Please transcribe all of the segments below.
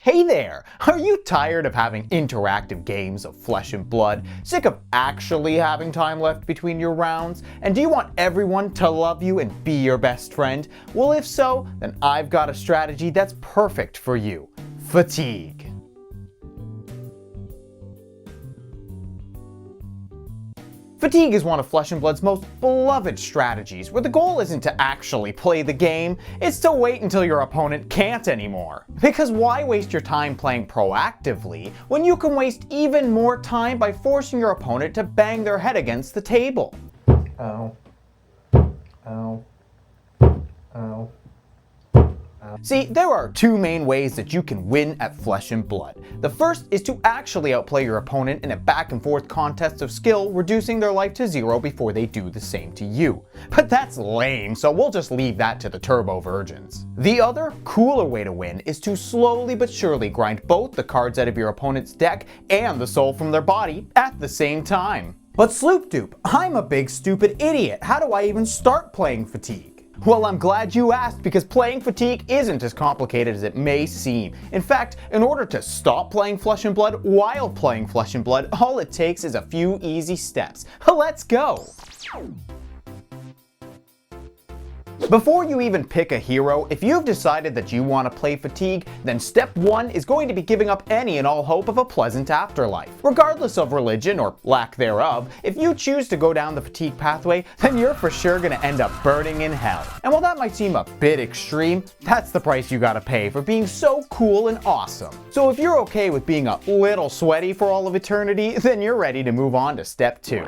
Hey there! Are you tired of having interactive games of flesh and blood? Sick of actually having time left between your rounds? And do you want everyone to love you and be your best friend? Well, if so, then I've got a strategy that's perfect for you. Fatigue. Fatigue is one of Flesh and Blood's most beloved strategies, where the goal isn't to actually play the game, it's to wait until your opponent can't anymore. Because why waste your time playing proactively when you can waste even more time by forcing your opponent to bang their head against the table? Ow. Ow. Ow. See, there are two main ways that you can win at Flesh and Blood. The first is to actually outplay your opponent in a back and forth contest of skill, reducing their life to 0 before they do the same to you. But that's lame, so we'll just leave that to the turbo virgins. The other, cooler way to win is to slowly but surely grind both the cards out of your opponent's deck and the soul from their body at the same time. But Sloopdoop, I'm a big stupid idiot. How do I even start playing Fatigue? Well, I'm glad you asked, because playing Fatigue isn't as complicated as it may seem. In fact, in order to stop playing Flesh and Blood while playing Flesh and Blood, all it takes is a few easy steps. Let's go! Before you even pick a hero, if you've decided that you want to play Fatigue, then step 1 is going to be giving up any and all hope of a pleasant afterlife. Regardless of religion, or lack thereof, if you choose to go down the Fatigue pathway, then you're for sure going to end up burning in hell. And while that might seem a bit extreme, that's the price you gotta pay for being so cool and awesome. So if you're okay with being a little sweaty for all of eternity, then you're ready to move on to step 2.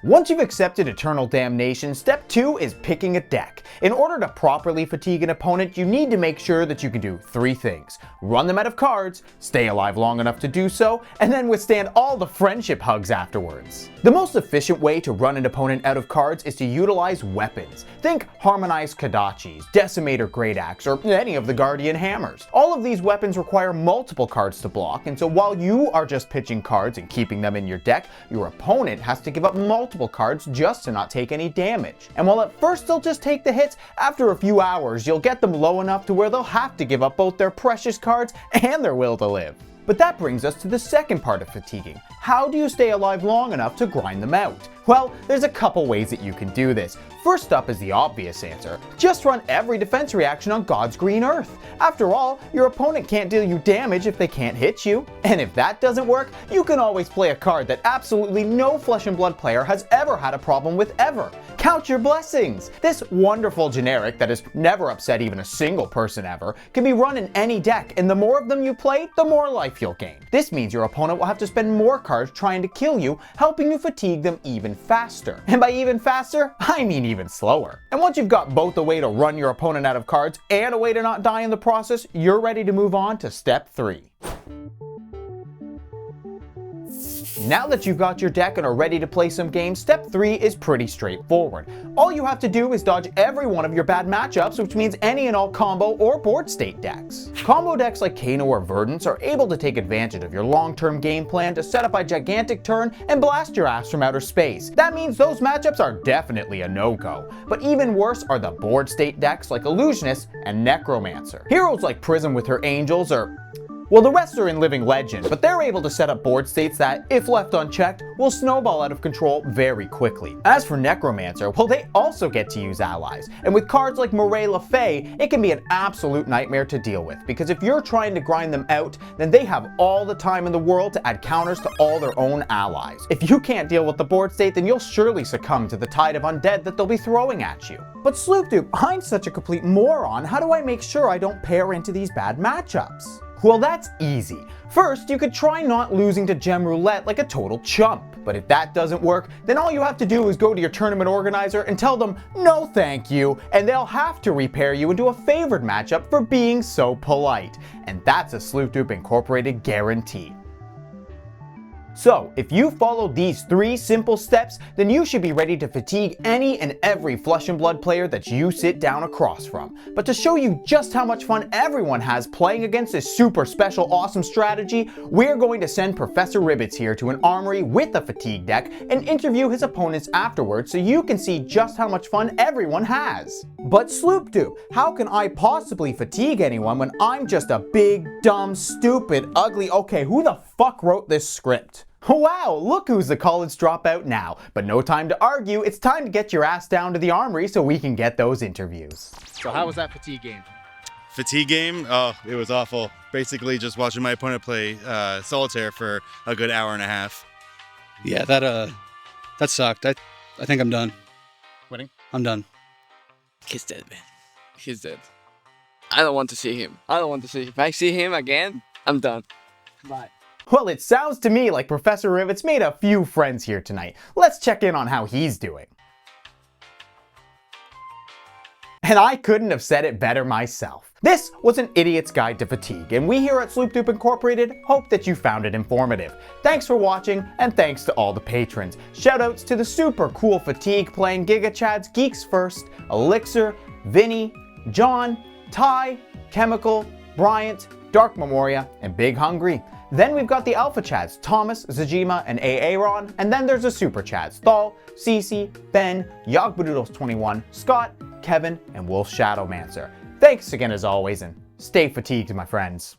Once you've accepted eternal damnation, step 2 is picking a deck. In order to properly fatigue an opponent, you need to make sure that you can do 3 things. Run them out of cards, stay alive long enough to do so, and then withstand all the friendship hugs afterwards. The most efficient way to run an opponent out of cards is to utilize weapons. Think Harmonized Kodachis, Decimator Great Axe, or any of the Guardian Hammers. All of these weapons require multiple cards to block, and so while you are just pitching cards and keeping them in your deck, your opponent has to give up multiple cards just to not take any damage. And while at first they'll just take the hits, after a few hours you'll get them low enough to where they'll have to give up both their precious cards and their will to live. But that brings us to the second part of fatiguing. How do you stay alive long enough to grind them out? Well, there's a couple ways that you can do this. First up is the obvious answer. Just run every defense reaction on God's green earth. After all, your opponent can't deal you damage if they can't hit you. And if that doesn't work, you can always play a card that absolutely no Flesh and Blood player has ever had a problem with ever. Count Your Blessings! This wonderful generic that has never upset even a single person ever can be run in any deck, and the more of them you play, the more life you'll gain. This means your opponent will have to spend more cards trying to kill you, helping you fatigue them even faster. And by even faster, I mean even slower. And once you've got both a way to run your opponent out of cards and a way to not die in the process, you're ready to move on to step 3. Now that you've got your deck and are ready to play some games, step 3 is pretty straightforward. All you have to do is dodge every one of your bad matchups, which means any and all combo or board state decks. Combo decks like Kano or Verdance are able to take advantage of your long-term game plan to set up a gigantic turn and blast your ass from outer space. That means those matchups are definitely a no-go. But even worse are the board state decks like Illusionist and Necromancer. Heroes like Prism with her Angels are... well, the rest are in living legend, but they're able to set up board states that, if left unchecked, will snowball out of control very quickly. As for Necromancer, well, they also get to use allies, and with cards like Moray Le Fay, it can be an absolute nightmare to deal with, because if you're trying to grind them out, then they have all the time in the world to add counters to all their own allies. If you can't deal with the board state, then you'll surely succumb to the tide of undead that they'll be throwing at you. But Sloopdoop, I'm such a complete moron, how do I make sure I don't pair into these bad matchups? Well, that's easy. First, you could try not losing to Gem Roulette like a total chump. But if that doesn't work, then all you have to do is go to your tournament organizer and tell them, no thank you, and they'll have to repair you into a favored matchup for being so polite. And that's a Sloopdoop Incorporated guarantee. So, if you follow these 3 simple steps, then you should be ready to fatigue any and every Flesh and Blood player that you sit down across from. But to show you just how much fun everyone has playing against this super special awesome strategy, we're going to send Professor Ribbits here to an armory with a fatigue deck and interview his opponents afterwards so you can see just how much fun everyone has. But Sloopdoop, how can I possibly fatigue anyone when I'm just a big, dumb, stupid, ugly... Okay, who the fuck wrote this script? Wow, look who's the college dropout now. But no time to argue, it's time to get your ass down to the armory so we can get those interviews. So how was that fatigue game? Fatigue game? Oh, it was awful. Basically just watching my opponent play solitaire for a good hour and a half. Yeah, that sucked. I think I'm done. Winning? I'm done. He's dead, man. He's dead. I don't want to see him. I don't want to see him. If I see him again, I'm done. Bye. Well, it sounds to me like Professor Rivet's made a few friends here tonight. Let's check in on how he's doing. And I couldn't have said it better myself. This was an idiot's guide to fatigue, and we here at Sloopdoop Incorporated hope that you found it informative. Thanks for watching, and thanks to all the patrons. Shoutouts to the super cool fatigue playing Giga Chads, Geeks First, Elixir, Vinny, John, Ty, Chemical, Bryant, Dark Memoria, and Big Hungry. Then we've got the Alpha Chads, Thomas, Zajima, and Aaron, and then there's the Super Chads, Thal, Cece, Ben, Yogbadoodles21, Scott, Kevin, and Wolf Shadowmancer. Thanks again as always, and stay fatigued, my friends.